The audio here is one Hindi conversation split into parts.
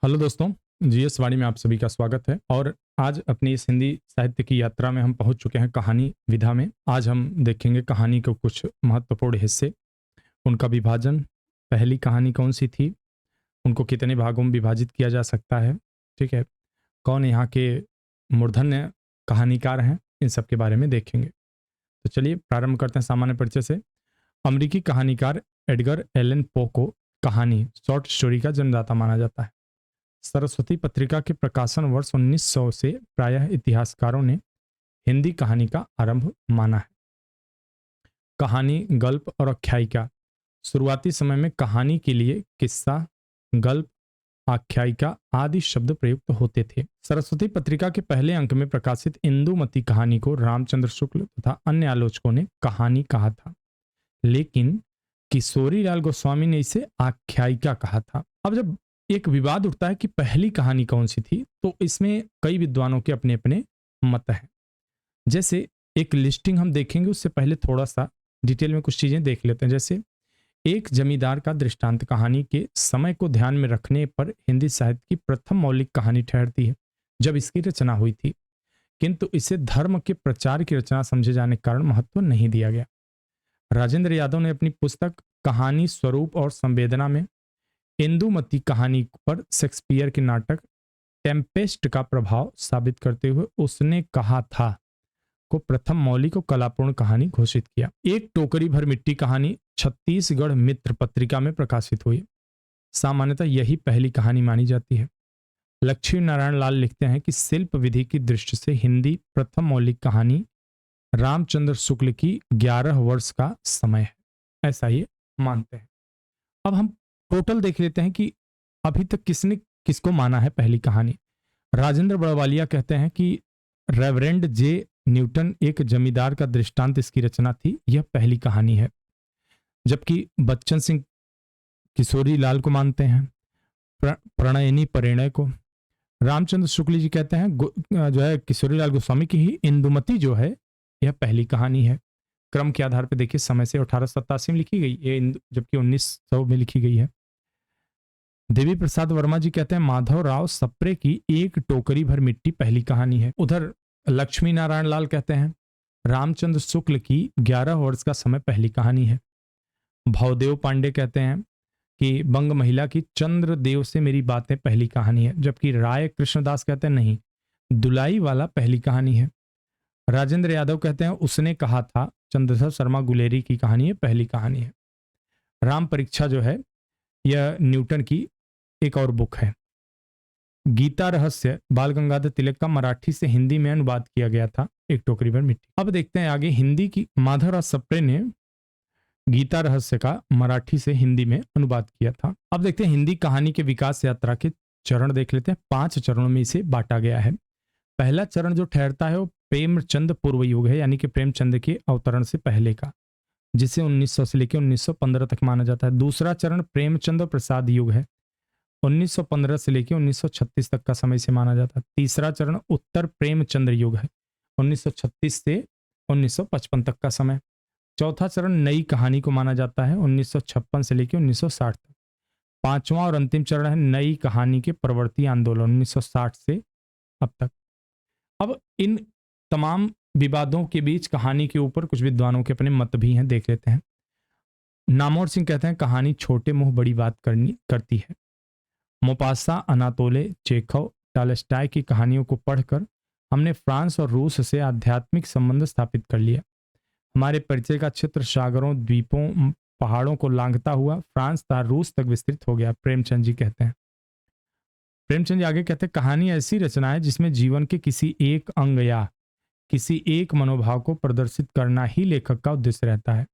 हेलो दोस्तों, जीएस वाणी में आप सभी का स्वागत है। और आज अपनी इस हिंदी साहित्य की यात्रा में हम पहुंच चुके हैं कहानी विधा में। आज हम देखेंगे कहानी के कुछ महत्वपूर्ण हिस्से, उनका विभाजन, पहली कहानी कौन सी थी, उनको कितने भागों में विभाजित किया जा सकता है, ठीक है, कौन यहाँ के मूर्धन्य कहानीकार हैं, इन सब के बारे में देखेंगे। तो चलिए प्रारंभ करते हैं सामान्य परिचय से। अमेरिकी कहानीकार एडगर एलन पो को कहानी शॉर्ट स्टोरी का जन्मदाता माना जाता है। सरस्वती पत्रिका के प्रकाशन वर्ष 1900 से प्रायः इतिहासकारों ने हिंदी कहानी का आरंभ माना है। कहानी, गल्प और आख्यायिका। शुरुआती समय में कहानी के लिए किस्सा, गल्प, आख्यायिका आदि शब्द प्रयुक्त होते थे। सरस्वती पत्रिका के पहले अंक में प्रकाशित इंदुमती कहानी को रामचंद्र शुक्ल तथा अन्य आलोचकों ने कहानी कहा था, लेकिन किशोरीलाल गोस्वामी ने इसे आख्यायिका कहा था। अब जब एक विवाद उठता है कि पहली कहानी कौन सी थी, तो इसमें कई विद्वानों के अपने अपने मत हैं। जैसे एक लिस्टिंग हम देखेंगे, उससे पहले थोड़ा सा डिटेल में कुछ चीजें देख लेते हैं। जैसे एक जमींदार का दृष्टांत कहानी के समय को ध्यान में रखने पर हिंदी साहित्य की प्रथम मौलिक कहानी ठहरती है जब इसकी रचना हुई थी, किंतु इसे धर्म के प्रचार की रचना समझे जाने के कारण महत्व नहीं दिया गया। राजेंद्र यादव ने अपनी पुस्तक कहानी स्वरूप और संवेदना में इंदुमती कहानी पर शेक्सपियर के नाटक टेम्पेस्ट का प्रभाव साबित करते हुए उसने कहा था को प्रथम मौलिक और कलापूर्ण कहानी घोषित किया। एक टोकरी भर मिट्टी कहानी छत्तीसगढ़ मित्र पत्रिका में प्रकाशित हुई। सामान्यतः यही पहली कहानी मानी जाती है। लक्ष्मी नारायण लाल लिखते हैं कि शिल्प विधि की दृष्टि से हिंदी प्रथम मौलिक कहानी रामचंद्र शुक्ल की 11 वर्ष का समय है, ऐसा ये मानते हैं। अब हम टोटल देख लेते हैं कि अभी तक किसने किसको माना है पहली कहानी। राजेंद्र बड़वालिया कहते हैं कि रेवरेंड जे न्यूटन एक जमींदार का दृष्टांत इसकी रचना थी, यह पहली कहानी है। जबकि बच्चन सिंह किशोरी लाल को मानते हैं, प्रणयनी परिणय को। रामचंद्र शुक्ल जी कहते हैं जो है किशोरी लाल गोस्वामी की ही इंदुमती जो है यह पहली कहानी है। क्रम के आधार पर देखिए, समय से 1887 में लिखी गई ये, जबकि 1900 में लिखी गई है। देवी प्रसाद वर्मा जी कहते हैं माधव राव सप्रे की एक टोकरी भर मिट्टी पहली कहानी है। उधर लक्ष्मी नारायण लाल कहते हैं रामचंद्र शुक्ल की 11 वर्ष का समय पहली कहानी है। भवदेव पांडे कहते हैं कि बंग महिला की चंद्रदेव से मेरी बातें पहली कहानी है। जबकि राय कृष्णदास कहते हैं नहीं, दुलाई वाला पहली कहानी है। राजेंद्र यादव कहते हैं उसने कहा था चंद्रशेखर शर्मा गुलेरी की कहानी है, पहली कहानी है। राम परीक्षा जो है यह न्यूटन की एक और बुक है। गीता रहस्य बाल गंगाधर तिलक का मराठी से हिंदी में अनुवाद किया गया था, एक टोकरी भर मिट्टी। अब देखते हैं आगे हिंदी की। माधवराव सप्रे ने गीता रहस्य का मराठी से हिंदी में अनुवाद किया था। अब देखते हैं हिंदी कहानी के विकास यात्रा के चरण देख लेते हैं। 5 चरणों में इसे बांटा गया है। पहला चरण जो ठहरता है वो प्रेमचंद पूर्व युग है, यानी कि प्रेमचंद के अवतरण से पहले का, जिसे 1900 से लेकर 1915 तक माना जाता है। दूसरा चरण प्रेमचंद प्रसाद युग है, 1915 से लेकर 1936 तक का समय से माना जाता है। तीसरा चरण उत्तर प्रेमचंद्र युग है, 1936 से 1955 तक का समय। चौथा चरण नई कहानी को माना जाता है, 1956 से लेकर 1960 तक। पांचवा और अंतिम चरण है नई कहानी के प्रवर्ती आंदोलन, 1960 से अब तक। अब इन तमाम विवादों के बीच कहानी के ऊपर कुछ विद्वानों के अपने मत भी हैं, देख लेते हैं। नामोर सिंह कहते हैं कहानी छोटे मुंह बड़ी बात करती है। मोपासा, अनातोले, चेखव, टालस्टाय की कहानियों को पढ़कर हमने फ्रांस और रूस से आध्यात्मिक संबंध स्थापित कर लिया। हमारे परिचय का क्षेत्र सागरों, द्वीपों, पहाड़ों को लांघता हुआ फ्रांस तथा रूस तक विस्तृत हो गया, प्रेमचंद जी कहते हैं। प्रेमचंद जी आगे कहते हैं कहानी ऐसी रचना है जिसमें जीवन के किसी एक अंग या किसी एक मनोभाव को प्रदर्शित करना ही लेखक का उद्देश्य रहता है।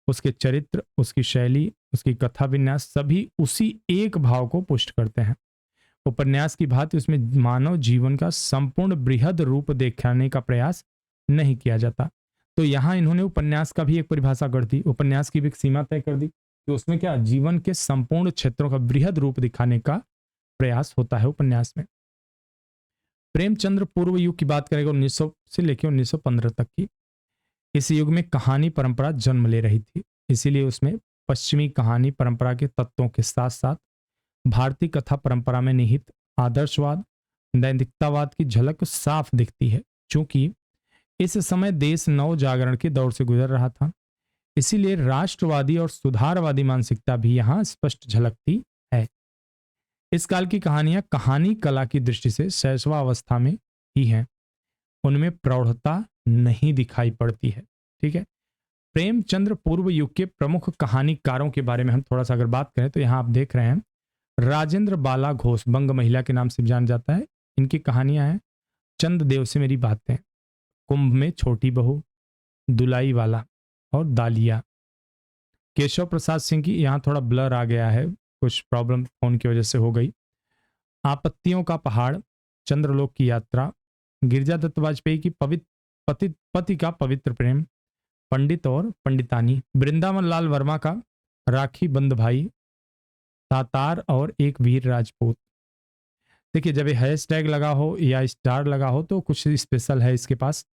उसके चरित्र, उसकी शैली, उसकी कथा विन्यास सभी उसी एक भाव को पुष्ट करते हैं। उपन्यास की भांति उसमें मानव जीवन का संपूर्ण बृहद रूप दिखाने का प्रयास नहीं किया जाता। तो यहाँ इन्होंने उपन्यास का भी एक परिभाषा कर दी, उपन्यास की भी एक सीमा तय कर दी कि उसमें क्या जीवन के संपूर्ण क्षेत्रों का बृहद रूप दिखाने का प्रयास होता है उपन्यास में। प्रेमचंद्र पूर्व युग की बात करेगा 1900 से लेकर 1915 तक की। इस युग में कहानी परंपरा जन्म ले रही थी, इसीलिए उसमें पश्चिमी कहानी परंपरा के तत्वों के साथ साथ भारतीय कथा परंपरा में निहित आदर्शवाद, नैतिकतावाद की झलक साफ दिखती है। चूंकि इस समय देश नव जागरण के दौर से गुजर रहा था, इसीलिए राष्ट्रवादी और सुधारवादी मानसिकता भी यहाँ स्पष्ट झलकती है। इस काल की कहानियां कहानी कला की दृष्टि से शैशवावस्था में ही हैं, उनमें प्रौढ़ता नहीं दिखाई पड़ती है। ठीक है। प्रेमचंद्र पूर्व युग के प्रमुख कहानीकारों के बारे में हम थोड़ा सा अगर बात करें तो यहाँ आप देख रहे हैं राजेंद्र बाला घोष बंग महिला के नाम से जाना जाता है। इनकी कहानियां हैं चंद देव से मेरी बातें, कुंभ में छोटी बहू, दुलाई वाला और दालिया। केशव प्रसाद सिंह की यहाँ थोड़ा ब्लर आ गया है, कुछ प्रॉब्लम फोन की वजह से हो गई। आपत्तियों का पहाड़, चंद्रलोक की यात्रा, गिरिजा दत्त वाजपेयी की पति का पवित्र प्रेम, पंडित और पंडितानी, वृंदावन लाल वर्मा का राखी बंद भाई, तातार और एक वीर राजपूत। देखिए जब ये हैशटैग लगा हो या स्टार लगा हो तो कुछ स्पेशल है इसके पास,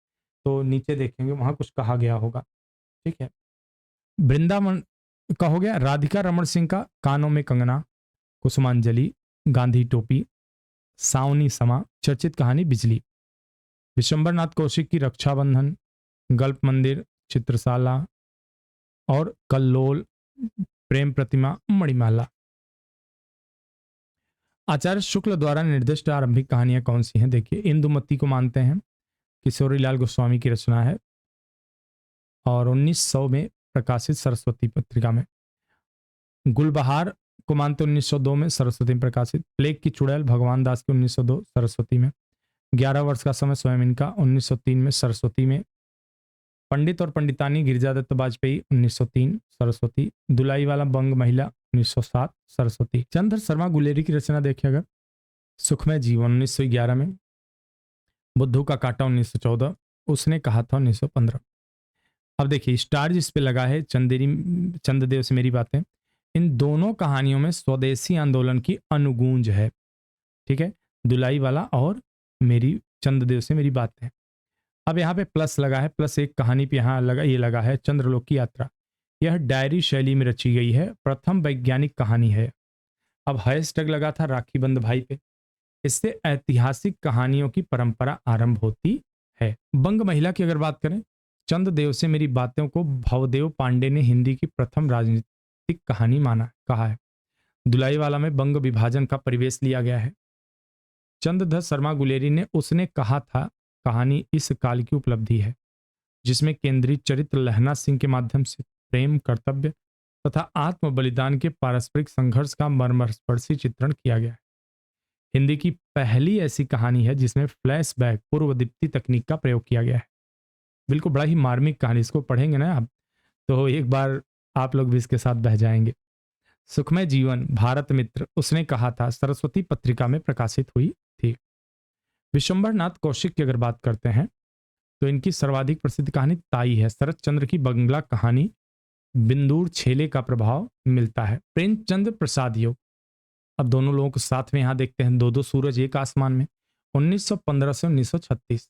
तो नीचे देखेंगे वहां कुछ कहा गया होगा। ठीक है। वृंदावन का हो गया। राधिका रमन सिंह का कानों में कंगना, कुसुमांजलि, गांधी टोपी, सावनी समा, चर्चित कहानी बिजली। विशंबरनाथ कौशिक की रक्षाबंधन, गल्प मंदिर, चित्रशाला और कल्लोल, प्रेम प्रतिमा, मणिमाला। आचार्य शुक्ल द्वारा निर्दिष्ट आरंभिक कहानियां कौन सी हैं? देखिए इंदुमती को मानते हैं, किशोरी लाल गोस्वामी की रचना है और 1900 में प्रकाशित सरस्वती पत्रिका में। गुलबहार को मानते 1902 में सरस्वती में प्रकाशित। प्लेग की चुड़ैल भगवान दास की 1902 सरस्वती में। 11 वर्ष का समय स्वयं इनका 1903 में सरस्वती में। पंडित और पंडितानी गिरिजा दत्त वाजपेयी 1903 सरस्वती। दुलाई वाला बंग महिला 1907 सरस्वती। चंद्र शर्मा गुलेरी की रचना देखिए अगर, सुखमय जीवन 1911 में। बुद्धू का कांटा 1914, उसने कहा था 1915। अब देखिए स्टार जिस पे लगा है चंद्रदेव से मेरी बातें, इन दोनों कहानियों में स्वदेशी आंदोलन की अनुगूंज है। ठीक है। दुलाई वाला और मेरी चंद्रदेव से मेरी बातें। अब यहाँ पे प्लस लगा है, प्लस एक कहानी पे यहाँ लगा, ये लगा है चंद्रलोक की यात्रा। यह डायरी शैली में रची गई है, प्रथम वैज्ञानिक कहानी है। अब हैशटैग लगा था राखी बंद भाई पे। इससे ऐतिहासिक कहानियों की परंपरा आरंभ होती है। बंग महिला की अगर बात करें, चंद्रदेव से मेरी बातों को भवदेव पांडे ने हिंदी की प्रथम राजनीतिक कहानी कहा है। दुलाई वाला में बंग विभाजन का परिवेश लिया गया है। चंद्रधर शर्मा गुलेरी ने उसने कहा था कहानी इस काल की उपलब्धि है, जिसमें केंद्रीय चरित्र लहना सिंह के माध्यम से प्रेम, कर्तव्य तथा आत्म बलिदान के पारस्परिक संघर्ष का मर्मस्पर्शी चित्रण किया गया है। हिंदी की पहली ऐसी कहानी है जिसमें फ्लैशबैक पूर्व दीप्ति तकनीक का प्रयोग किया गया है। बिल्कुल बड़ा ही मार्मिक कहानी, इसको पढ़ेंगे ना आप तो एक बार आप लोग भी इसके साथ बह जाएंगे। सुखमय जीवन भारत मित्र, उसने कहा था सरस्वती पत्रिका में प्रकाशित हुई थी। विशंबरनाथ कौशिक की अगर बात करते हैं तो इनकी सर्वाधिक प्रसिद्ध कहानी ताई है। शरद चंद्र की बंगला कहानी बिंदुर छेले का प्रभाव मिलता है। प्रेमचंद प्रसाद योग, अब दोनों लोगों को साथ में यहां देखते हैं, दो दो सूरज एक आसमान में, 1915 से 1936।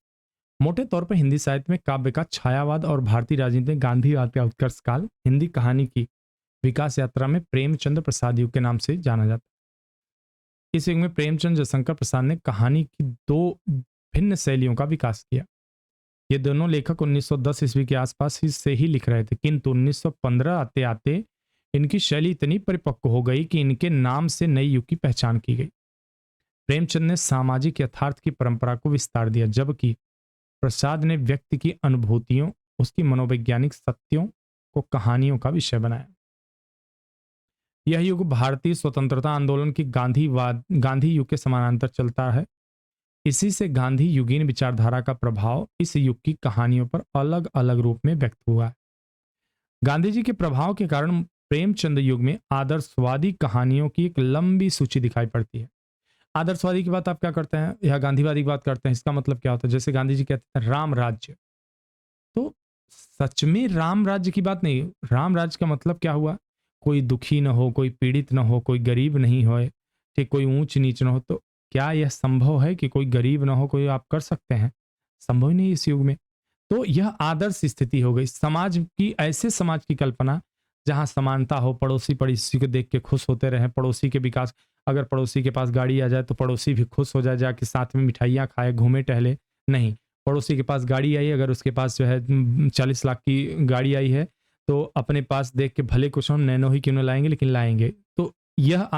मोटे तौर पर हिंदी साहित्य में काव्य का छायावाद और भारतीय राजनीति में गांधीवाद का उत्कर्ष काल हिंदी कहानी की विकास यात्रा में प्रेमचंद प्रसाद युग के नाम से जाना जाता है। इस युग में प्रेमचंद जयशंकर प्रसाद ने कहानी की दो भिन्न शैलियों का विकास किया। ये दोनों लेखक 1910 ईस्वी के आसपास से ही लिख रहे थे, किंतु 1915 आते आते इनकी शैली इतनी परिपक्व हो गई कि इनके नाम से नई युग की पहचान की गई। प्रेमचंद ने सामाजिक यथार्थ की परंपरा को विस्तार दिया, जबकि प्रसाद ने व्यक्ति की अनुभूतियों, उसकी मनोवैज्ञानिक सत्यों को कहानियों का विषय बनाया। यह युग भारतीय स्वतंत्रता आंदोलन की गांधी युग के समानांतर चलता है। इसी से गांधी युगीन विचारधारा का प्रभाव इस युग की कहानियों पर अलग अलग रूप में व्यक्त हुआ है। गांधी जी के प्रभाव के कारण प्रेमचंद युग में आदर्शवादी कहानियों की एक लंबी सूची दिखाई पड़ती है। आदर्शवादी की बात आप क्या करते हैं या गांधीवादी की बात करते हैं, इसका मतलब क्या होता है? जैसे गांधी जी कहते हैं राम राज्य, तो सच में राम राज्य की बात नहीं। राम राज्य का मतलब क्या हुआ? कोई दुखी न हो, कोई पीड़ित न हो, कोई गरीब नहीं हो, ठीक, कोई ऊंच नीच न हो। तो क्या यह संभव है कि कोई गरीब ना हो, कोई आप कर सकते हैं? संभव ही नहीं इस युग में। तो यह आदर्श स्थिति हो गई समाज की, ऐसे समाज की कल्पना जहां समानता हो, पड़ोसी पड़ोसी को देख के खुश होते रहे, पड़ोसी के विकास। अगर पड़ोसी के पास गाड़ी आ जाए तो पड़ोसी भी खुश हो जाए, जाके साथ में मिठाइयाँ खाए, घूमे टहले। नहीं, पड़ोसी के पास गाड़ी आई, अगर उसके पास जो है 40 लाख की गाड़ी आई है, तो अपने पास देख के भले कुछ हम नैनो ही क्यों न लाएँगे, लेकिन लाएँगे। तो यह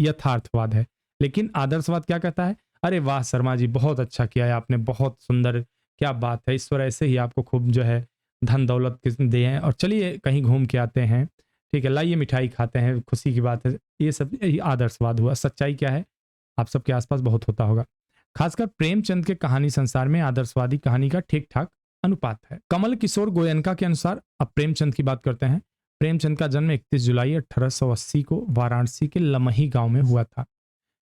यथार्थवाद है। लेकिन आदर्शवाद क्या कहता है? अरे वाह! शर्मा जी, बहुत अच्छा किया है आपने, बहुत सुंदर, क्या बात है! ईश्वर ऐसे ही आपको खूब जो है धन दौलत दें, और चलिए कहीं घूम के आते हैं, ठीक है, लाइए मिठाई खाते हैं, खुशी की बात है। ये सब यही आदर्शवाद हुआ। सच्चाई क्या है? आप सबके आसपास बहुत होता होगा। खासकर प्रेमचंद के कहानी संसार में आदर्शवादी कहानी का ठीक-ठाक अनुपात है। कमल किशोर गोयनका के अनुसार, अब प्रेमचंद की बात करते हैं। प्रेमचंद का जन्म 31 जुलाई 1880 को वाराणसी के लमही गांव में हुआ था।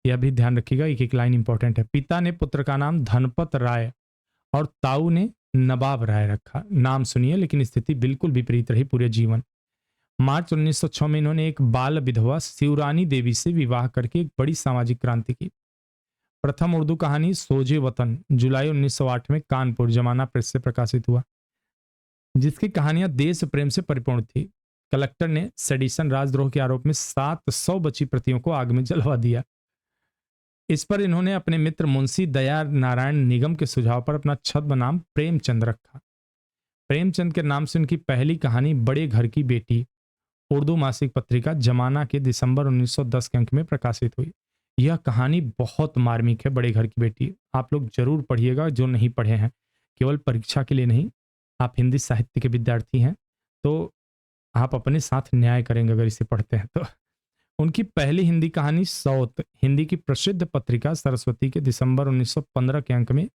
यह भी ध्यान रखिएगा, एक-एक लाइन इंपॉर्टेंट है। पिता ने पुत्र का नाम धनपत राय और ताऊ ने नवाब राय रखा। नाम सुनिए, लेकिन स्थिति बिल्कुल विपरीत रही पूरे जीवन। मार्च 1906 में इन्होंने एक बाल विधवा शिवरानी देवी से विवाह करके एक बड़ी सामाजिक क्रांति की। प्रथम उर्दू कहानी सोजे वतन जुलाई 1908 में कानपुर जमाना प्रेस से प्रकाशित हुआ, जिसकी कहानियां देश प्रेम से परिपूर्ण थी। कलेक्टर ने सेडिशन राजद्रोह के आरोप में 700 बची प्रतियों को आग में जलवा दिया। इस पर इन्होंने अपने मित्र मुंशी दया नारायण निगम के सुझाव पर अपना छद्म नाम प्रेमचंद रखा। प्रेमचंद के नाम से उनकी पहली कहानी बड़े घर की बेटी उर्दू मासिक पत्रिका जमाना के दिसंबर 1910 के अंक में प्रकाशित हुई। यह कहानी बहुत मार्मिक है। बड़े घर की बेटी आप लोग जरूर पढ़िएगा, जो नहीं पढ़े हैं, केवल परीक्षा के लिए नहीं, आप हिंदी साहित्य के विद्यार्थी हैं तो आप अपने साथ न्याय करेंगे अगर इसे पढ़ते हैं तो। उनकी पहली हिंदी कहानी सौत हिंदी की प्रसिद्ध पत्रिका सरस्वती के दिसंबर 1915 के अंक में,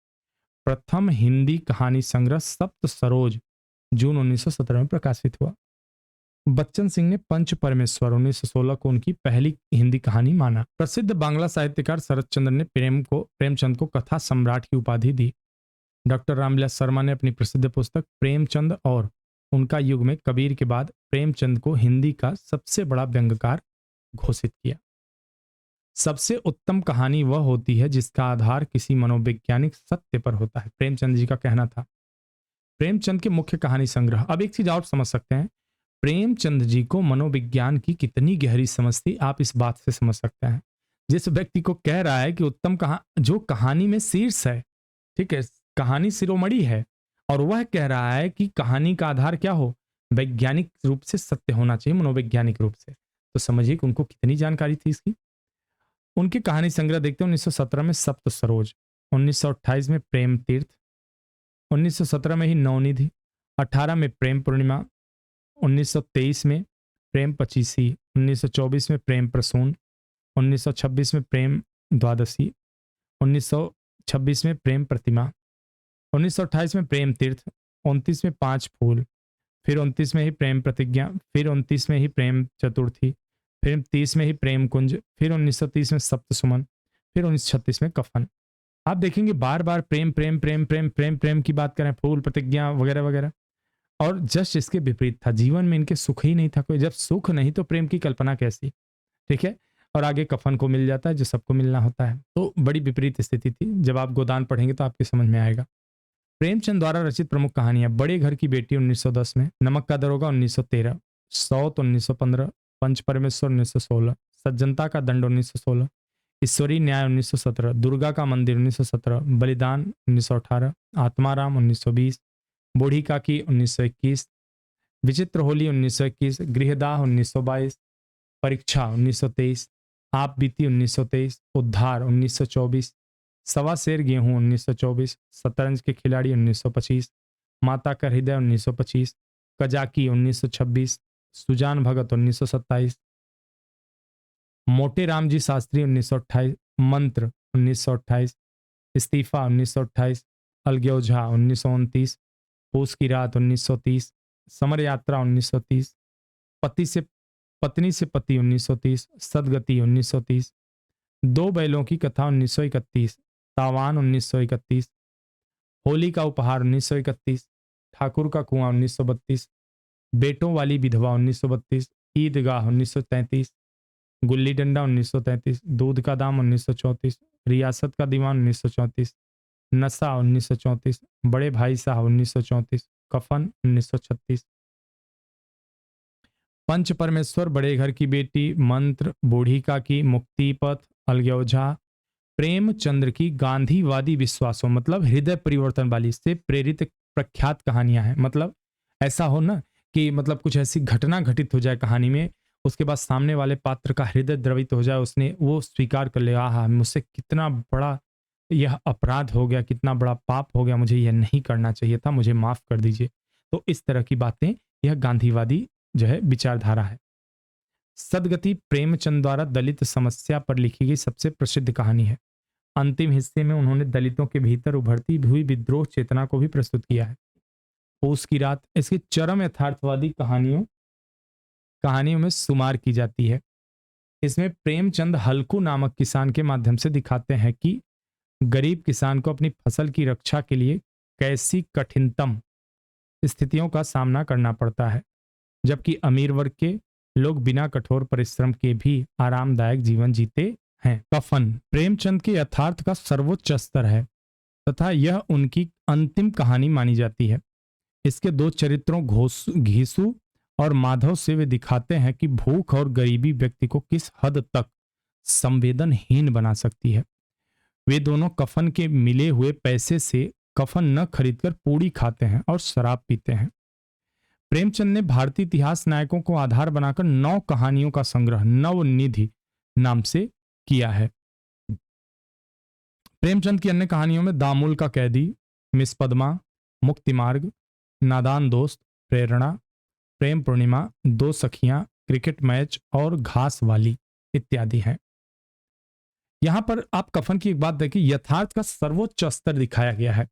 प्रथम हिंदी कहानी संग्रह सप्त सरोज जून 1917 में प्रकाशित हुआ। बच्चन सिंह ने पंच परमेश्वर 1916 को उनकी पहली हिंदी कहानी माना। प्रसिद्ध बांग्ला साहित्यकार शरद चंद्र ने प्रेमचंद को कथा सम्राट की उपाधि दी। डॉक्टर रामविलास शर्मा ने अपनी प्रसिद्ध पुस्तक प्रेमचंद और उनका युग में कबीर के बाद प्रेमचंद को हिंदी का सबसे बड़ा व्यंग्यकार घोषित किया। सबसे उत्तम कहानी वह होती है जिसका आधार किसी मनोवैज्ञानिक सत्य पर होता है, प्रेमचंद जी का कहना था। प्रेमचंद के मुख्य कहानी संग्रह। अब एक चीज और समझ सकते हैं, प्रेमचंद जी को मनोविज्ञान की कितनी गहरी समझ थी, आप इस बात से समझ सकते हैं। जिस व्यक्ति को कह रहा है कि उत्तम जो कहानी में शीर्ष है, ठीक है, कहानी शिरोमणि है, और वह कह रहा है कि कहानी का आधार क्या हो, वैज्ञानिक रूप से सत्य होना चाहिए, मनोवैज्ञानिक रूप से, तो समझिए कि उनको कितनी जानकारी थी इसकी। उनके कहानी संग्रह देखते हैं। 1917 में सप्त सरोज, 1928 में प्रेम तीर्थ, 1917 में ही नवनिधि, 18 में प्रेम पूर्णिमा, 1923 में प्रेम पचीसी, 1924 में प्रेम प्रसून, 1926 में प्रेम द्वादशी, 1926 में प्रेम प्रतिमा, 1928 में प्रेम तीर्थ, 29 में पांच फूल, फिर 29 में ही प्रेम प्रतिज्ञा, फिर 29 में ही प्रेम चतुर्थी, फिर 30 में ही प्रेम कुंज, फिर 1930 में सप्त सुमन, फिर 1936 में कफन। आप देखेंगे बार बार प्रेम प्रेम प्रेम प्रेम प्रेम प्रेम की बात करें, फूल प्रतिज्ञा वगैरह वगैरह। और जस्ट इसके विपरीत था, जीवन में इनके सुख ही नहीं था कोई। जब सुख नहीं तो प्रेम की कल्पना कैसी, ठीक है। और आगे कफन को मिल जाता है जो सबको मिलना होता है। तो बड़ी विपरीत स्थिति थी। जब आप गोदान पढ़ेंगे तो आपके समझ में आएगा। प्रेमचंद द्वारा रचित प्रमुख कहानियां, बड़े घर की बेटी 1910 में, नमक का दरोगा 1913, सौत 1915, पंच परमेश्वर 1916, सज्जनता का दंड 1916, ईश्वरी न्याय 1917, दुर्गा का मंदिर 1917, बलिदान 1918, आत्माराम 1920, बूढ़ी काकी 1921, विचित्र होली 1921, गृहदाह 1922, परीक्षा 1923, आप बीती 1923, उद्धार 1924, सवा शेर गेहूं 1924, शतरंज के खिलाड़ी 1925, माता का हृदय 1925, कजाकी 1926, सुजान भगत 1927, मोटे राम जी शास्त्री 1928, मंत्र 1928, इस्तीफा 1928, अलग्योझा 1929, पूस की रात 1930, समर यात्रा 1930, पत्नी से पति 1930, सदगति 1930, दो बैलों की कथा 1931, तावान 1931, होली का उपहार 1931, ठाकुर का कुआं 1932, बेटों वाली विधवा 1932, ईदगाह 1933, गुल्ली डंडा 1933, दूध का दाम 1934, रियासत का दीवान 1934, नशा 1934, बड़े भाई साहब 1934, कफन 1936, पंच परमेश्वर, बड़े घर की बेटी, मंत्र, बूढ़ी का की, मुक्ति पथ, अलगे ओझा, प्रेमचंद्र की गांधीवादी विश्वासों मतलब हृदय परिवर्तन वाली से प्रेरित एक प्रख्यात कहानियां हैं। मतलब ऐसा हो ना कि मतलब कुछ ऐसी घटना घटित हो जाए कहानी में, उसके बाद सामने वाले पात्र का हृदय द्रवित हो जाए, उसने वो स्वीकार कर ले, आहा मुझसे कितना बड़ा यह अपराध हो गया, कितना बड़ा पाप हो गया, मुझे यह नहीं करना चाहिए था, मुझे माफ कर दीजिए। तो इस तरह की बातें, यह गांधीवादी जो है विचारधारा है। सदगति प्रेमचंद द्वारा दलित समस्या पर लिखी गई सबसे प्रसिद्ध कहानी है। अंतिम हिस्से में उन्होंने दलितों के भीतर उभरती हुई विद्रोह चेतना को भी प्रस्तुत किया है। पूस की रात इसकी चरम यथार्थवादी कहानियों में शुमार की जाती है। इसमें प्रेमचंद हल्कू नामक किसान के माध्यम से दिखाते हैं कि गरीब किसान को अपनी फसल की रक्षा के लिए कैसी कठिनतम स्थितियों का सामना करना पड़ता है, जबकि अमीर वर्ग के लोग बिना कठोर परिश्रम के भी आरामदायक जीवन जीते हैं। कफन प्रेमचंद के यथार्थ का सर्वोच्च स्तर है तथा यह उनकी अंतिम कहानी मानी जाती है। इसके दो चरित्रों घीसू और माधव से वे दिखाते हैं कि भूख और गरीबी व्यक्ति को किस हद तक संवेदनहीन बना सकती है। वे दोनों कफन के मिले हुए पैसे से कफन न खरीदकर पूड़ी खाते हैं और शराब पीते हैं। प्रेमचंद ने भारतीय इतिहास नायकों को आधार बनाकर 9 कहानियों का संग्रह नवनिधि नाम से किया है। प्रेमचंद की अन्य कहानियों में दामुल का कैदी, मिस पद्मा, मुक्ति मार्ग, नादान दोस्त, प्रेरणा, प्रेम पूर्णिमा, दो सखियां, क्रिकेट मैच और घास वाली इत्यादि हैं। यहां पर आप कफन की एक बात देखिए, यथार्थ का सर्वोच्च स्तर दिखाया गया है।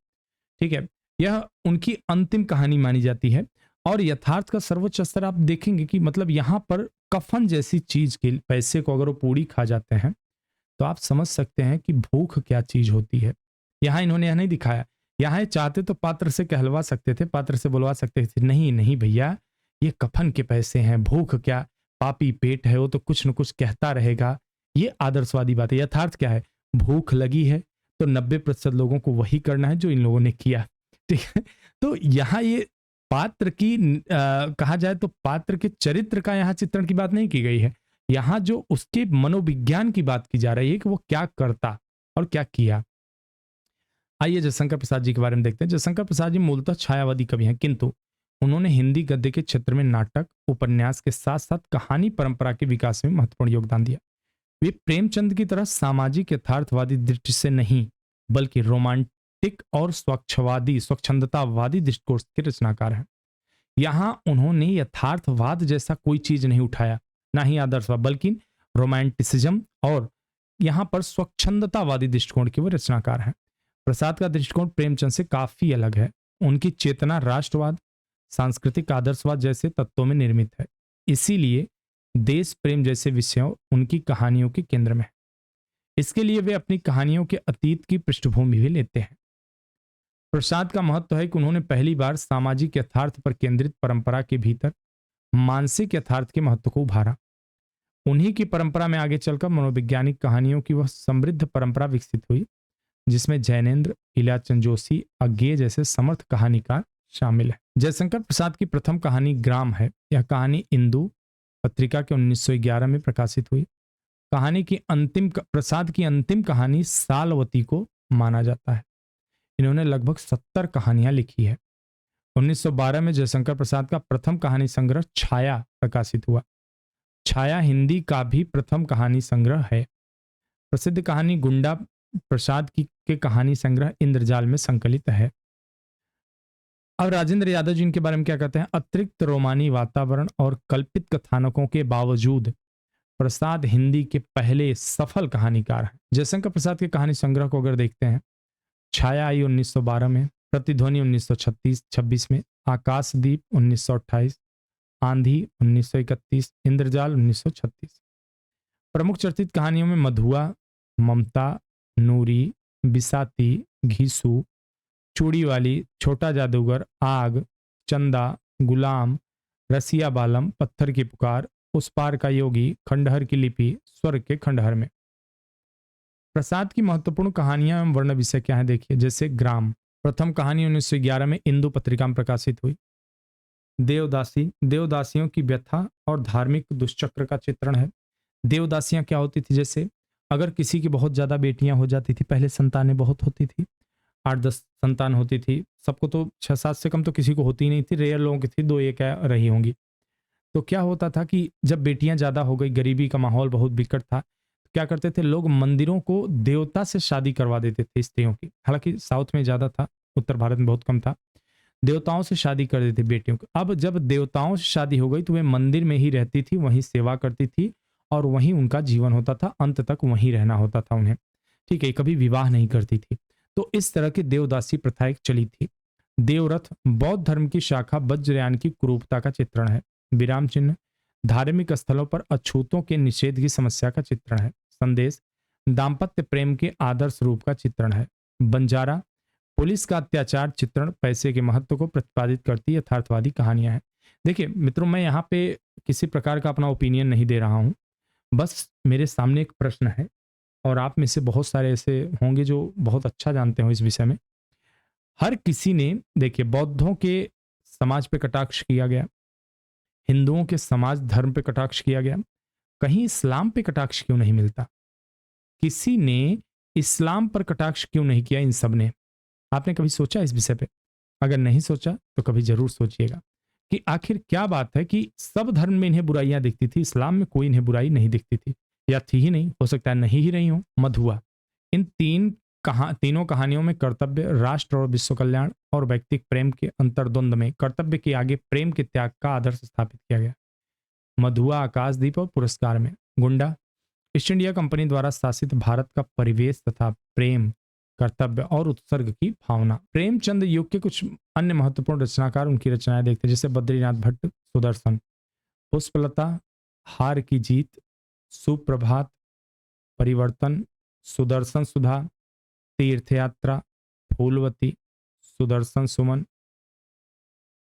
ठीक है, यह उनकी अंतिम कहानी मानी जाती है और यथार्थ का सर्वोच्च स्तर आप देखेंगे कि मतलब यहां पर कफन जैसी चीज के पैसे को अगर वो पूरी खा जाते हैं तो आप समझ सकते हैं कि भूख क्या चीज होती है। यहां इन्होंने यह नहीं दिखाया। यहां ये चाहते तो पात्र से कहलवा सकते थे, पात्र से बुलवा सकते थे, नहीं नहीं भैया ये कफन के पैसे हैं, भूख क्या, पापी पेट है वो तो कुछ न कुछ कहता रहेगा। ये आदर्शवादी बात है। यथार्थ क्या है, भूख लगी है तो 90% लोगों को वही करना है जो इन लोगों ने किया। ठीक है, तो यहाँ ये पात्र की कहा जाए तो पात्र के चरित्र का यहाँ चित्रण की बात नहीं की गई है। यहाँ जो उसके मनोविज्ञान की बात की जा रही है कि वो क्या करता और क्या किया। आइए जयशंकर प्रसाद जी के बारे में देखते हैं। जयशंकर प्रसाद जी मूलतः छायावादी कवि हैं, किंतु उन्होंने हिंदी गद्य के क्षेत्र में नाटक, उपन्यास के साथ साथ कहानी परंपरा के विकास में महत्वपूर्ण योगदान दिया। वे प्रेमचंद की तरह सामाजिक यथार्थवादी दृष्टि से नहीं, बल्कि रोमांटिक और स्वच्छंदतावादी दृष्टिकोण के रचनाकार हैं। यहां उन्होंने यथार्थवाद जैसा कोई चीज नहीं उठाया, ना ही आदर्शवाद, बल्कि रोमांटिसिज्म और यहां पर स्वच्छंदतावादी दृष्टिकोण के वो रचनाकार हैं। प्रसाद का दृष्टिकोण प्रेमचंद से काफी अलग है। उनकी चेतना राष्ट्रवाद, सांस्कृतिक आदर्शवाद जैसे तत्वों में निर्मित है। इसीलिए देश प्रेम जैसे विषयों उनकी कहानियों के केंद्र में है। इसके लिए वे अपनी कहानियों के अतीत की पृष्ठभूमि भी लेते हैं। प्रसाद का महत्व है कि उन्होंने पहली बार सामाजिक यथार्थ पर केंद्रित परंपरा के भीतर मानसिक यथार्थ के महत्व को उभारा। उन्हीं की परंपरा में आगे चलकर मनोवैज्ञानिक कहानियों की वह समृद्ध परंपरा विकसित हुई, जिसमें जैनेन्द्र, इल्याचंद जोशी, अज्ञे जैसे समर्थ कहानीकार शामिल है। जयशंकर प्रसाद की प्रथम कहानी ग्राम है। यह कहानी इंदु पत्रिका के 1911 में प्रकाशित हुई। प्रसाद की अंतिम कहानी सालवती को माना जाता है। इन्होंने लगभग 70 कहानियां लिखी है। 1912 में जयशंकर प्रसाद का प्रथम कहानी संग्रह छाया प्रकाशित हुआ। छाया हिंदी का भी प्रथम कहानी संग्रह है। प्रसिद्ध कहानी गुंडा प्रसाद की के कहानी संग्रह इंद्रजाल में संकलित है। अब राजेंद्र यादव जी इनके बारे में क्या कहते हैं। अतिरिक्त रोमानी वातावरण और कल्पित कथानकों के बावजूद प्रसाद हिंदी के पहले सफल कहानीकार हैं। जयशंकर प्रसाद के कहानी संग्रह को अगर देखते हैं, छाया आई 1912 में, प्रतिध्वनि 1926 में, आकाशदीप 1928, आंधी 1931, इंद्रजाल 1936। प्रमुख चर्चित कहानियों में मधुआ, ममता, नूरी, बिसाती, घीसू, चूड़ी वाली, छोटा जादूगर, आग, चंदा, गुलाम, रसिया बालम, पत्थर की पुकार, उस पार का योगी, खंडहर की लिपि, स्वर्ग के खंडहर में। प्रसाद की महत्वपूर्ण कहानियां एवं वर्ण विषय क्या है देखिए। जैसे ग्राम, प्रथम कहानी 1911 में इंदु पत्रिका में प्रकाशित हुई। देवदासी, देवदासियों की व्यथा और धार्मिक दुष्चक्र का चित्रण है। देवदासियां क्या होती थी, जैसे अगर किसी की बहुत ज़्यादा बेटियां हो जाती थी, पहले संतानें बहुत होती थी, 8-10 संतान होती थी, सबको तो 6-7 से कम तो किसी को होती ही नहीं थी, रेयर लोगों की थी, 2-1 रही होंगी। तो क्या होता था कि जब बेटियां ज़्यादा हो गई, गरीबी का माहौल बहुत बिकट था, तो क्या करते थे लोग, मंदिरों को देवता से शादी करवा देते थे स्त्रियों की। हालाँकि साउथ में ज़्यादा था, उत्तर भारत में बहुत कम था। देवताओं से शादी कर देते बेटियों को। अब जब देवताओं से शादी हो गई तो वे मंदिर में ही रहती थी, वहीं सेवा करती थी और वहीं उनका जीवन होता था, अंत तक वहीं रहना होता था उन्हें। ठीक है, कभी विवाह नहीं करती थी। तो इस तरह की देवदासी प्रथा एक चली थी। देवरथ बौद्ध धर्म की शाखा वज्रयान की कुरूपता का चित्रण है। विराम चिन्ह धार्मिक स्थलों पर अछूतों के निषेध की समस्या का चित्रण है। संदेश दाम्पत्य प्रेम के आदर्श रूप का चित्रण है। बंजारा पुलिस का अत्याचार चित्रण पैसे के महत्व को प्रतिपादित करती यथार्थवादी कहानियां हैं। देखिए मित्रों, मैं यहाँ पे किसी प्रकार का अपना ओपिनियन नहीं दे रहा हूँ, बस मेरे सामने एक प्रश्न है और आप में से बहुत सारे ऐसे होंगे जो बहुत अच्छा जानते हो इस विषय में। हर किसी ने, देखिए, बौद्धों के समाज पे कटाक्ष किया गया, हिंदुओं के समाज धर्म पे कटाक्ष किया गया, कहीं इस्लाम पे कटाक्ष क्यों नहीं मिलता? किसी ने इस्लाम पर कटाक्ष क्यों नहीं किया इन सब ने? आपने कभी सोचा इस विषय पे? अगर नहीं सोचा तो कभी जरूर सोचिएगा कि आखिर क्या बात है कि सब धर्म में इन्हें बुराइयां दिखती थी, इस्लाम में कोई इन्हें बुराई नहीं दिखती थी, या थी ही नहीं, हो सकता है नहीं ही रही हो। मधुआ इन तीनों कहानियों में कर्तव्य, राष्ट्र और विश्व कल्याण और व्यक्तिक प्रेम के अंतर्द्वंद में कर्तव्य के आगे प्रेम के त्याग का आदर्श स्थापित किया गया। मधुआ आकाशदीप और पुरस्कार में गुंडा ईस्ट इंडिया कंपनी द्वारा शासित भारत का परिवेश तथा प्रेम, कर्तव्य और उत्सर्ग की भावना। प्रेमचंद युग के कुछ अन्य महत्वपूर्ण रचनाकार, उनकी रचनाएं देखते हैं, जैसे बद्रीनाथ भट्ट सुदर्शन, पुष्पलता, हार की जीत, सुप्रभात, परिवर्तन, सुदर्शन सुधा, तीर्थयात्रा, फूलवती, सुदर्शन सुमन,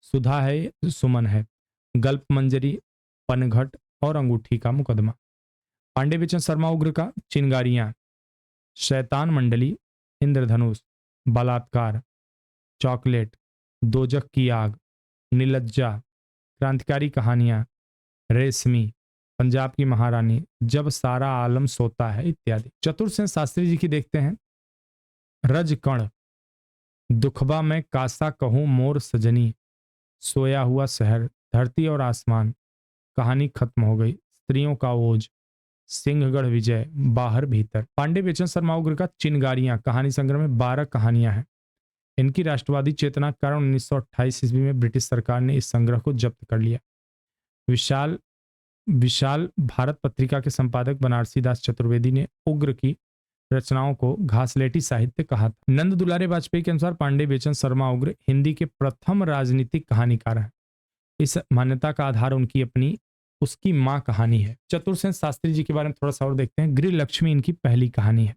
सुधा है सुमन है, गल्प मंजरी, पनघट और अंगूठी का मुकदमा। पांडे बिचन शर्मा उग्र का चिंगारियां, शैतान मंडली, इंद्रधनुष, बलात्कार, चॉकलेट, दोजक की आग, नीलज्जा, क्रांतिकारी कहानियां, रेशमी, पंजाब की महारानी, जब सारा आलम सोता है इत्यादि। चतुर्सेन शास्त्री जी की देखते हैं, रजकण, दुखबा में कासा कहूं मोर सजनी, सोया हुआ शहर, धरती और आसमान, कहानी खत्म हो गई, स्त्रियों का ओझ, सिंहगढ़ विजय, बाहर भीतर। पांडे बेचन शर्मा उग्र का चिनगारियां कहानी संग्रह में 12 कहानियां हैं। इनकी राष्ट्रवादी चेतना के कारण 1928 ईस्वी में ब्रिटिश सरकार ने इस संग्रह को जब्त कर लिया। विशाल विशाल भारत पत्रिका के संपादक बनारसी दास चतुर्वेदी ने उग्र की रचनाओं को घासलेटी साहित्य कहा था। नंद दुलारे वाजपेयी के अनुसार पांडे बेचन शर्मा उग्र हिंदी के प्रथम राजनीतिक कहानीकार हैं। इस मान्यता का आधार उनकी अपनी उसकी माँ कहानी है। चतुर्सेन शास्त्री जी के बारे में थोड़ा सा और देखते हैं। गृह लक्ष्मी इनकी पहली कहानी है।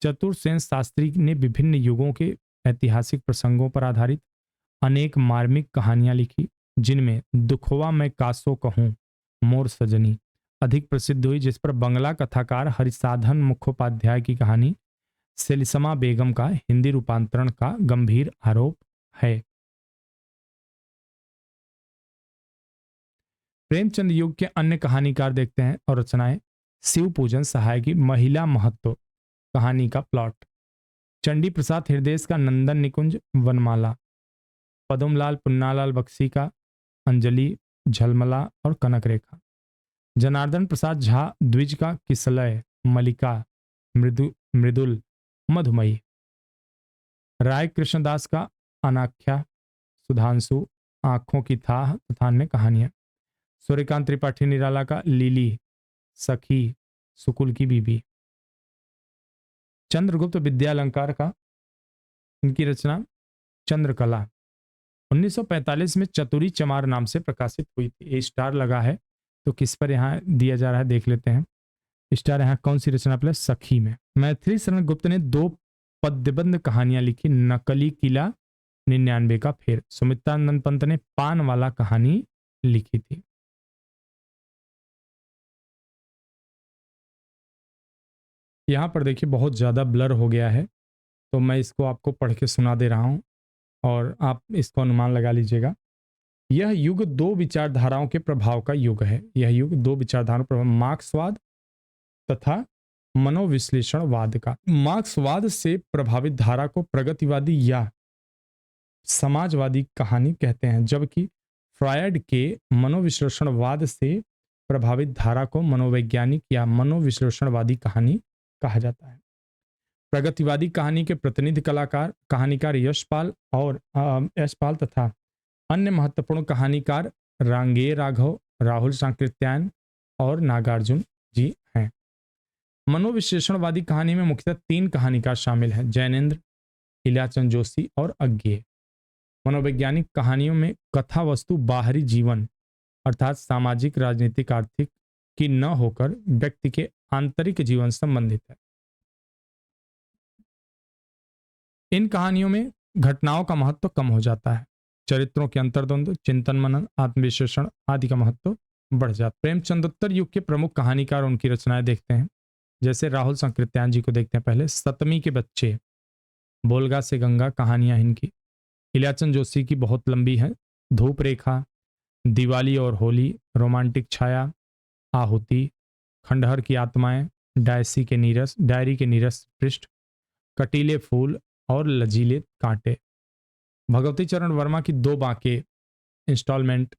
चतुर्सेन शास्त्री ने विभिन्न युगों के ऐतिहासिक प्रसंगों पर आधारित अनेक मार्मिक कहानियां लिखी, जिनमें दुखवा मैं कासो कहूं मोर सजनी अधिक प्रसिद्ध हुई, जिस पर बंगला कथाकार हरिसाधन मुखोपाध्याय की कहानी सेलिसमा बेगम का हिंदी रूपांतरण का गंभीर आरोप है। प्रेमचंद युग के अन्य कहानीकार देखते हैं और रचनाएं। शिव पूजन सहाय की महिला महत्व कहानी का प्लॉट, चंडी प्रसाद हृदय का नंदन निकुंज वनमाला, पदमलाल पुन्नालाल बख्शी का अंजलि, झलमला और कनक रेखा, जनार्दन प्रसाद झा द्विज का किसलय, मलिका, मृदुल, मधुमयी, राय कृष्णदास का अनाख्या, सुधांशु, आंखों की थाह तथा अन्य कहानियां, सूर्यकांत त्रिपाठी निराला का लिली, सखी, सुकुल की बीबी, चंद्रगुप्त विद्यालंकार का इनकी रचना चंद्रकला 1945 में चतुरी चमार नाम से प्रकाशित हुई थी। ये स्टार लगा है तो किस पर यहाँ दिया जा रहा है देख लेते हैं। स्टार यहाँ कौन सी रचना पर? सखी में। मैथिली शरण गुप्त ने 2 पद्यबंध कहानियां लिखी, नकली किला 99 का फेर। सुमित्रानंद पंत ने पान वाला कहानी लिखी थी। यहाँ पर देखिए बहुत ज़्यादा ब्लर हो गया है, तो मैं इसको आपको पढ़ के सुना दे रहा हूँ और आप इसको अनुमान लगा लीजिएगा। यह युग 2 विचारधाराओं के प्रभाव का युग है। यह युग 2 विचारधाराओं पर, मार्क्सवाद तथा मनोविश्लेषणवाद का। मार्क्सवाद से प्रभावित धारा को प्रगतिवादी या समाजवादी कहानी कहते हैं, जबकि फ्रायड के मनोविश्लेषणवाद से प्रभावित धारा को मनोवैज्ञानिक या मनोविश्लेषणवादी कहानी कहा जाता है। प्रगतिवादी कहानी के प्रतिनिधि कलाकार कहानीकार यशपाल तथा अन्य महत्वपूर्ण कहानीकार रांगे राघव, राहुल सांकृत्यायन और नागार्जुन जी हैं। मनोविश्लेषणवादी कहानी में मुख्यतः 3 कहानीकार शामिल हैं, जैनेन्द्र, इल्याचंद जोशी और अज्ञेय। मनोवैज्ञानिक कहानियों में कथा वस्तु बाहरी जीवन अर्थात सामाजिक, राजनीतिक, आर्थिक की न होकर व्यक्ति के आंतरिक जीवन से संबंधित है। इन कहानियों में घटनाओं का महत्व कम हो जाता है, चरित्रों के अंतर्द्वंद, चिंतन मनन, आत्मविश्लेषण आदि का महत्व बढ़ जाता है। प्रेमचंदोत्तर युग के प्रमुख कहानीकार उनकी रचनाएं देखते हैं, जैसे राहुल सांकृत्यायन जी को देखते हैं पहले। सतमी के बच्चे, बोलगा से गंगा कहानियां इनकी। इल्याचंद जोशी की बहुत लंबी है, धूप रेखा, दिवाली और होली, रोमांटिक छाया, आहुति, खंडहर की आत्माएं, डायरी के नीरस पृष्ठ, कटीले फूल और लजीले कांटे। भगवती चरण वर्मा की 2 बांके इंस्टॉलमेंट,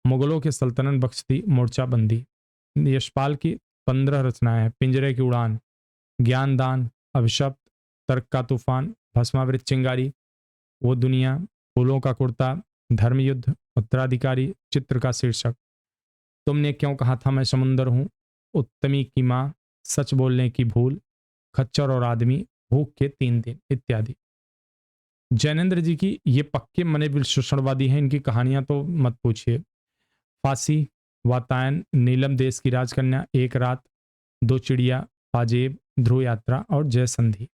मुगलों के सल्तनत बख्शती मोर्चाबंदी। यशपाल की 15 रचनाएं हैं, पिंजरे की उड़ान, ज्ञानदान, अभिशप्त, तर्क का तूफान, भस्मावृत चिंगारी, वो दुनिया, फूलों का कुर्ता, धर्मयुद्ध, उत्तराधिकारी, चित्र का शीर्षक, तुमने क्यों कहा था मैं समुंदर हूं, उत्तमी की मां, सच बोलने की भूल, खच्चर और आदमी, भूख के 3 दिन इत्यादि। जैनेन्द्र जी की ये पक्के मनोविश्लेषणवादी हैं, इनकी कहानियां तो मत पूछिए। फांसी, वातायन, नीलम देश की राजकन्या, एक रात, 2 चिड़िया, पाजेब, ध्रुव यात्रा और जय संधि।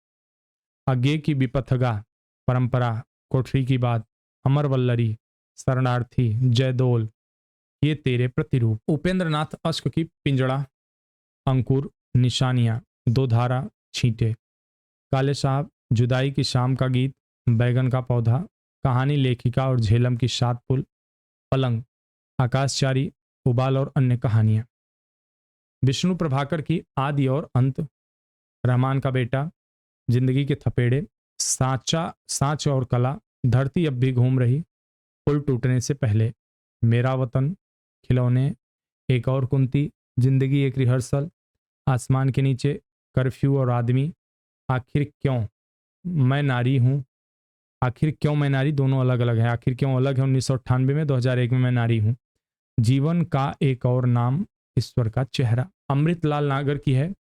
अज्ञेय की विपथगा, परंपरा, कोठरी की बात, अमर वल्लरी, शरणार्थी, जयदोल, ये तेरे प्रतिरूप। उपेंद्र नाथ अश्क की पिंजड़ा, अंकुर, निशानियां, 2 धारा, छींटे। काले साहब, जुदाई की शाम का गीत, बैगन का पौधा, कहानी लेखिका और झेलम की 7 पुल, पलंग, आकाशचारी, उबाल और अन्य कहानियां। विष्णु प्रभाकर की आदि और अंत, रहमान का बेटा, जिंदगी के थपेड़े, सांच और कला, धरती अब भी घूम रही, पुल टूटने से पहले, मेरा वतन, खिलौने, एक और कुंती, जिंदगी एक रिहर्सल, आसमान के नीचे, कर्फ्यू और आदमी, आखिर क्यों मैं नारी हूं। आखिर क्यों मैं नारी दोनों अलग अलग है, आखिर क्यों अलग है 1998 में, 2001 में मैं नारी हूं। जीवन का एक और नाम, ईश्वर का चेहरा। अमृतलाल नागर की है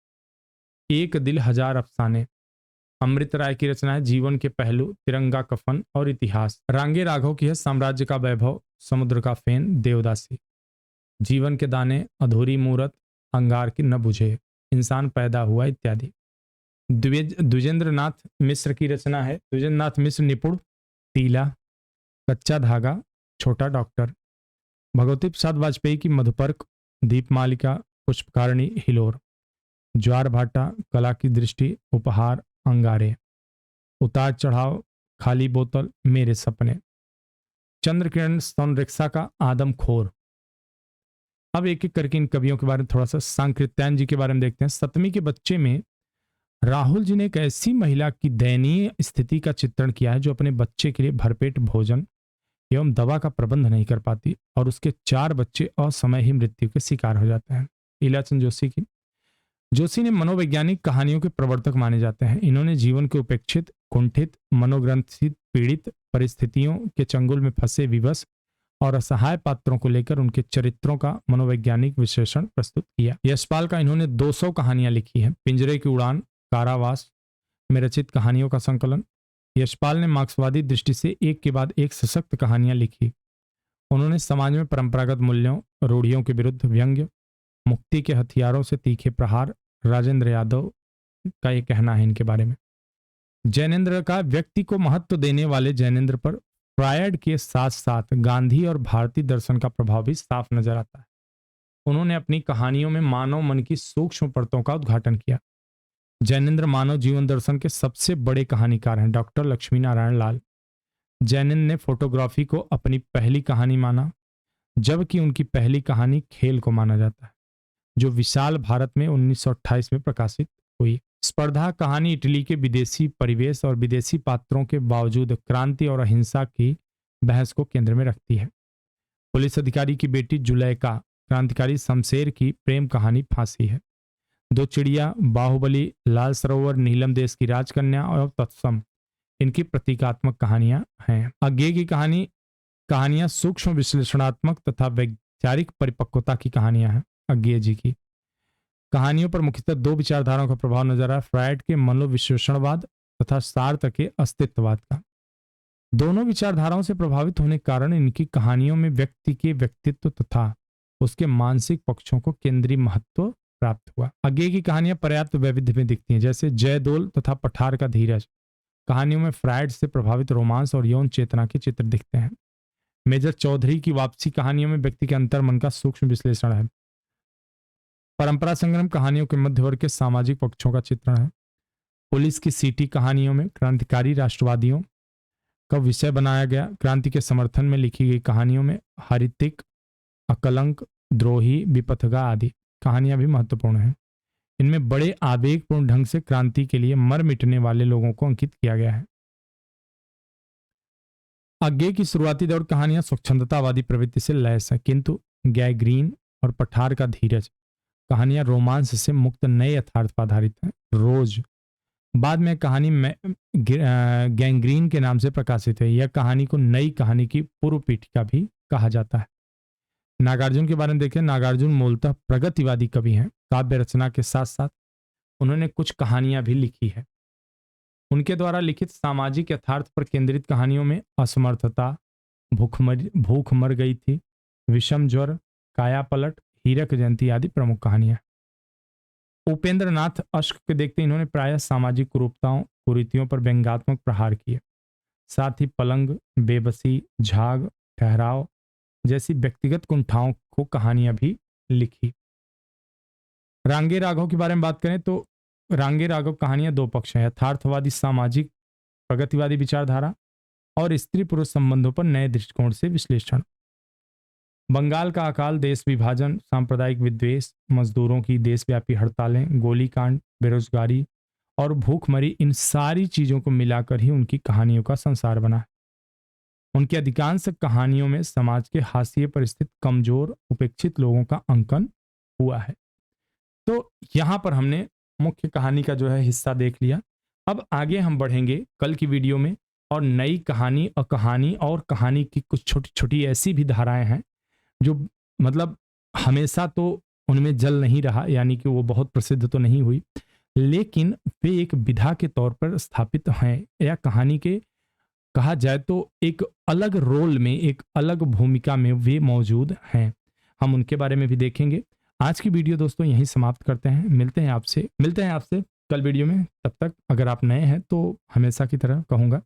एक दिल हजार अफसाने। अमृत राय की रचना है जीवन के पहलू, तिरंगा कफन और इतिहास। रांगे राघव की है साम्राज्य का वैभव, समुद्र का फेन, देवदासी। जीवन के दाने, अधूरी मूरत, अंगार की न बुझे, इंसान पैदा हुआ इत्यादि। द्विजेंद्र नाथ मिश्र की रचना है, द्विजेंद्र नाथ मिश्र निपुण, तीला, कच्चा धागा, छोटा डॉक्टर। भगवती प्रसाद वाजपेयी की मधुपर्क, दीपमालिका, पुष्पकारिणी, हिलोर। ज्वार भाटा, कला की दृष्टि, उपहार, अंगारे। उतार चढ़ाव, खाली बोतल, मेरे सपने। चंद्रकिरण सोनरिक्शा का आदमखोर। अब एक एक करके इन कवियों के बारे में थोड़ा सा, सांकृत्यायन जी के बारे में देखते हैं। सतमी के बच्चे में राहुल जी ने एक ऐसी महिला की दयनीय स्थिति का चित्रण किया है जो अपने बच्चे के लिए भरपेट भोजन एवं दवा का प्रबंध नहीं कर पाती और उसके 4 बच्चे असमय ही मृत्यु के शिकार हो जाते हैं। इल्याचंद जोशी ने मनोवैज्ञानिक कहानियों के प्रवर्तक माने जाते हैं। इन्होंने जीवन के उपेक्षित, कुंठित, मनोग्रंथित, पीड़ित, परिस्थितियों के चंगुल में फंसे विवश और असहाय पात्रों को लेकर उनके चरित्रों का मनोवैज्ञानिक विश्लेषण प्रस्तुत किया। यशपाल का इन्होंने 200 कहानियां लिखी हैं। पिंजरे की उड़ान, कारावास में रचित कहानियों का संकलन। यशपाल ने मार्क्सवादी दृष्टि से एक के बाद एक सशक्त कहानियां लिखी। उन्होंने समाज में परंपरागत मूल्यों, रूढ़ियों के विरुद्ध व्यंग्य, मुक्ति के हथियारों से तीखे प्रहार। राजेंद्र यादव का ये कहना है इनके बारे में। जैनेन्द्र का व्यक्ति को महत्व देने वाले जैनेन्द्र पर फ्रायड के साथ साथ गांधी और भारतीय दर्शन का प्रभाव भी साफ नजर आता है। उन्होंने अपनी कहानियों में मानव मन की सूक्ष्म परतों का उद्घाटन किया। जैनेन्द्र मानव जीवन दर्शन के सबसे बड़े कहानीकार हैं। डॉक्टर लक्ष्मी नारायण लाल। जैनेन्द्र ने फोटोग्राफी को अपनी पहली कहानी माना, जबकि उनकी पहली कहानी खेल को माना जाता है, जो विशाल भारत में 1928 में प्रकाशित हुई। स्पर्धा कहानी इटली के विदेशी परिवेश और विदेशी पात्रों के बावजूद क्रांति और अहिंसा की बहस को केंद्र में रखती है। पुलिस अधिकारी की बेटी जुलेखा क्रांतिकारी शमशेर की प्रेम कहानी फांसी है। दो चिड़िया, बाहुबली, लाल सरोवर, नीलम देश की राजकन्या और तत्सम इनकी प्रतीकात्मक कहानियां हैं। अज्ञे की कहानियां सूक्ष्म विश्लेषणात्मक तथा वैचारिक परिपक्वता की कहानियां हैं। अज्ञे जी की कहानियों पर मुख्यतः दो विचारधाराओं का प्रभाव नजर आया, फ्रायड के मनोविश्लेषणवाद तथा सार्त्र के अस्तित्ववाद का। दोनों विचारधाराओं से प्रभावित होने के कारण इनकी कहानियों में व्यक्ति के व्यक्तित्व तथा उसके मानसिक पक्षों को केंद्रीय महत्व प्राप्त हुआ। अज्ञे की कहानियां पर्याप्त वैविध्य में दिखती हैं, जैसे जयदोल तथा पठार का धीरज। कहानियों में फ्रायड से प्रभावित रोमांस और यौन चेतना के चित्र दिखते हैं। मेजर चौधरी की वापसी कहानियों में व्यक्ति के अंतर्मन का सूक्ष्म विश्लेषण है। परंपरा संग्राम कहानियों के मध्य वर्ग के सामाजिक पक्षों का चित्रण है। पुलिस की सीटी कहानियों में क्रांतिकारी राष्ट्रवादियों का विषय बनाया गया। क्रांति के समर्थन में लिखी गई कहानियों में हरितिक, अकलंक, द्रोही, विपथगा आदि कहानियां भी महत्वपूर्ण हैं। इनमें बड़े आवेगपूर्ण ढंग से क्रांति के लिए मर मिटने वाले लोगों को अंकित किया गया है। अज्ञे की शुरुआती दौर कहानियां स्वच्छंदतावादी प्रवृत्ति से लैस है, किंतु गैग्रीन और पठार का धीरज कहानियां रोमांस से मुक्त नए यथार्थ पर आधारित हैं। रोज बाद में कहानी गैंग्रीन के नाम से प्रकाशित है। यह कहानी को नई कहानी की पूर्व पीठिका भी कहा जाता है। नागार्जुन के बारे में देखें। नागार्जुन मूलतः प्रगतिवादी कवि हैं। काव्य रचना के साथ साथ उन्होंने कुछ कहानियां भी लिखी है। उनके द्वारा लिखित सामाजिक यथार्थ पर केंद्रित कहानियों में असमर्थता, भूख मर गई थी, विषम ज्वर, काया पलट, हीरक जयंती आदि प्रमुख कहानियां। उपेंद्र नाथ अश्क के देखते इन्होंने प्रायः सामाजिक कुरूपताओं, कुरीतियों पर व्यंग्यात्मक प्रहार किए। साथ ही पलंग, बेबसी, झाग, ठहराव जैसी व्यक्तिगत कुंठाओं को कहानियां भी लिखी। रांगे राघव के बारे में बात करें तो रांगे राघव कहानियां दो पक्ष हैं, यथार्थवादी सामाजिक प्रगतिवादी विचारधारा और स्त्री पुरुष संबंधों पर नए दृष्टिकोण से विश्लेषण। बंगाल का अकाल, देश विभाजन, सांप्रदायिक विद्वेष, मजदूरों की देशव्यापी हड़तालें, गोलीकांड, बेरोजगारी और भूखमरी, इन सारी चीजों को मिलाकर ही उनकी कहानियों का संसार बना है। उनकी अधिकांश कहानियों में समाज के हाशिए पर स्थित कमजोर, उपेक्षित लोगों का अंकन हुआ है। तो यहां पर हमने मुख्य कहानी का जो है हिस्सा देख लिया। अब आगे हम बढ़ेंगे कल की वीडियो में और नई कहानी, अकहानी और कहानी की कुछ छोटी छोटी ऐसी भी धाराएं हैं जो मतलब हमेशा तो उनमें जल नहीं रहा, यानी कि वो बहुत प्रसिद्ध तो नहीं हुई, लेकिन वे एक विधा के तौर पर स्थापित हैं, या कहानी के कहा जाए तो एक अलग रोल में, एक अलग भूमिका में वे मौजूद हैं। हम उनके बारे में भी देखेंगे। आज की वीडियो दोस्तों यहीं समाप्त करते हैं। मिलते हैं आपसे कल वीडियो में। तब तक अगर आप नए हैं तो हमेशा की तरह कहूँगा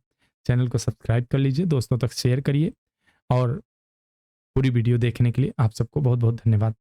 चैनल को सब्सक्राइब कर लीजिए, दोस्तों तक शेयर करिए और पूरी वीडियो देखने के लिए आप सबको बहुत बहुत धन्यवाद।